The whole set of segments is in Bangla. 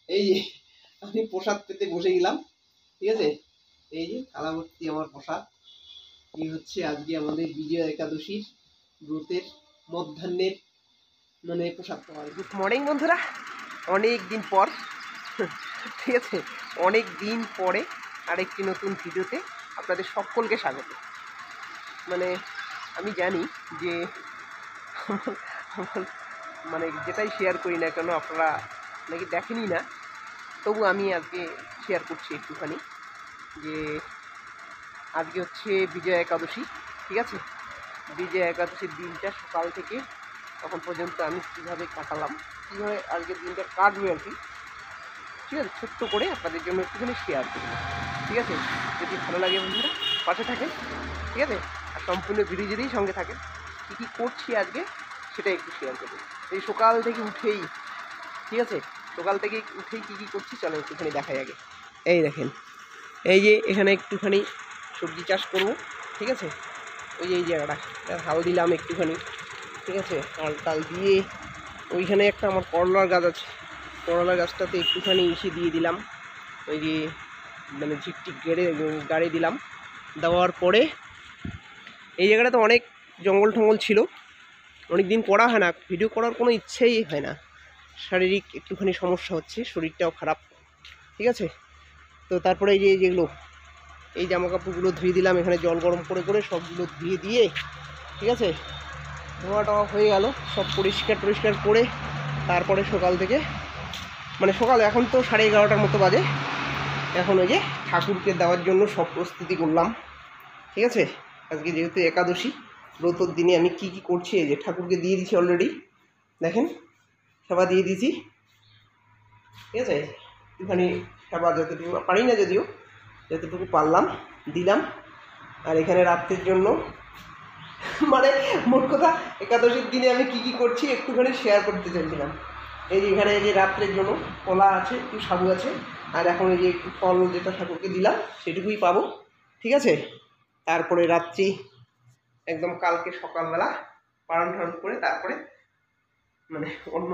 এই যে আমি প্রসাদ পেতে বসে গেলাম, ঠিক আছে। এই যে থালা ভর্তি আমার প্রসাদ। এই হচ্ছে আজকে আমাদের বিজয়া একাদশীর ব্রতের মধ্যাহ্নের মানে প্রসাদ পাওয়া। গুড মর্নিং বন্ধুরা, অনেক দিন পর, ঠিক আছে, অনেক দিন পরে আরেকটি নতুন ভিডিওতে আপনাদের সকলকে স্বাগত। মানে আমি জানি যে মানে যেটাই শেয়ার করি না কেন আপনারা নাকি দেখেনই না, তবু আমি আজকে শেয়ার করছি একটুখানি যে আজকে হচ্ছে বিজয়া একাদশী, ঠিক আছে। বিজয়া একাদশীর দিনটা সকাল থেকে এখন পর্যন্ত আমি কীভাবে কাটালাম, কীভাবে আজকের দিনটা কাটবে আর কি, ঠিক আছে, ছোট্ট করে আপনাদের জন্য একটুখানি শেয়ার করব, ঠিক আছে। যদি ভালো লাগে বন্ধুরা পাশে থাকেন, ঠিক আছে, আর সম্পূর্ণ ভিডিও যদি সঙ্গে থাকেন, কী কী করছি আজকে সেটা একটু শেয়ার করবো। এই সকাল থেকে উঠেই, ঠিক আছে, সকাল থেকে উঠেই কী কী করছি চলো একটুখানি দেখাই আগে। এই দেখেন, এই যে এখানে একটুখানি সবজি চাষ করব, ঠিক আছে। ওই যে এই জায়গাটা হাল দিলাম একটুখানি, ঠিক আছে, হাল টাল দিয়ে ওইখানে একটা আমার করলার গাছ আছে, করলার গাছটাতে একটুখানি ইসে দিয়ে দিলাম, ওই যে মানে ঝিকটিক গাড়ি দিলাম। দেওয়ার পরে এই জায়গাটাতে অনেক জঙ্গল টঙ্গল ছিল, অনেক দিন করা হয় না, ভিডিও করার কোনো ইচ্ছেই হয় না, শারীরিক একটুখানি সমস্যা হচ্ছে, শরীরটাও খারাপ, ঠিক আছে। তো তারপরে এই যে যেগুলো এই জামা কাপড়গুলো ধুয়ে দিলাম, এখানে জল গরম করে করে সবগুলো ধুয়ে দিয়ে, ঠিক আছে, ধোয়া টোয়া হয়ে গেল, সব পরিষ্কার টরিষ্কার করে তারপরে সকাল থেকে মানে সকাল এখন তো 11:30টার মতো বাজে, এখন ওই যে ঠাকুরকে দেওয়ার জন্য সব প্রস্তুতি করলাম, ঠিক আছে। আজকে যেহেতু একাদশী ব্রতর দিনে আমি কি কি করছি, এই যে ঠাকুরকে দিয়ে দিচ্ছি অলরেডি, দেখেন সেবা দিয়ে দিয়েছি, ঠিক আছে। একটুখানি সেবা যতটুকু পারি না, যদিও যতটুকু পারলাম দিলাম। আর এখানে রাত্রের জন্য মানে মোট কথা একাদশীর দিনে আমি কি কি করছি একটুখানি শেয়ার করতে চাইছিলাম। এই যে এখানে এই যে রাত্রের জন্য কলা আছে, একটু সাবু আছে, আর এখন এই যে একটু ফল যেটা ঠাকুরকে দিলাম সেটুকুই পাবো, ঠিক আছে। তারপরে রাত্রি একদম কালকে সকালবেলা পালন টালন করে তারপরে মানে অন্য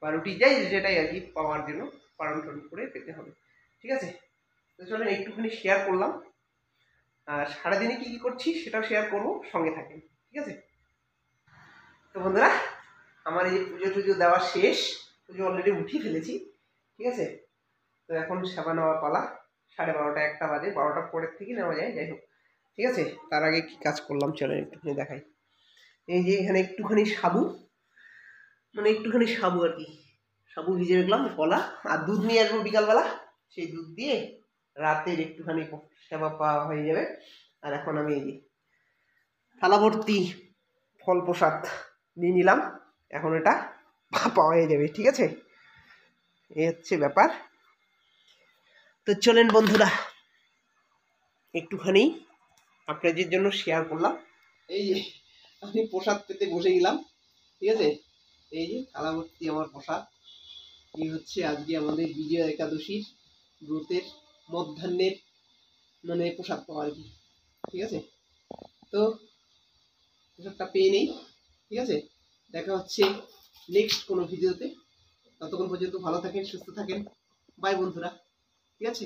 বা রুটি যাই যেটাই আর কি পাওয়ার জন্য পালন টালন করে পেতে হবে, ঠিক আছে। তো চলেন একটুখানি শেয়ার করলাম, আর সারাদিনে কী কী করছি সেটাও শেয়ার করবো, সঙ্গে থাকেন, ঠিক আছে। তো বন্ধুরা আমার এই পুজো টুজো দেওয়া শেষ, পুজো অলরেডি উঠিয়ে ফেলেছি, ঠিক আছে। তো এখন সেবা নেওয়ার পালা, 12:30 1টা বাজে, 12টার পরের থেকে নেওয়া যায়, যাই হোক, ঠিক আছে। তার আগে কী কাজ করলাম চলেন একটুখানি দেখাই। এই যে এখানে একটুখানি সাবু, মানে একটুখানি সাবু আর কি, সাবু ভিজে রাখলাম, কলা আর দুধ নিয়ে আসবো বিকালবেলা, সেই দুধ দিয়ে রাতের একটুখানি সেবা পাওয়া হয়ে যাবে। আর এখন আমি এই যে থালা ভর্তি ফল প্রসাদ নিয়ে নিলাম, এখন এটা পাওয়া হয়ে যাবে, ঠিক আছে। এই হচ্ছে ব্যাপার। তো চলেন বন্ধুরা একটুখানি আপনাদের জন্য শেয়ার করলাম। এই যে আমি প্রসাদ পেতে বসে গেলাম, ঠিক আছে। এই যে থালা ভর্তি আমার প্রসাদ। এই হচ্ছে আজকে আমাদের বিজয়া একাদশীর ব্রতের মধ্যাহ্নের মানে প্রসাদ পাওয়া আর কি, ঠিক আছে। তো প্রসাদটা পেয়ে নেই, ঠিক আছে। দেখা হচ্ছে নেক্সট কোনো ভিডিওতে, ততক্ষণ পর্যন্ত ভালো থাকেন, সুস্থ থাকেন, বাই বন্ধুরা, ঠিক আছে।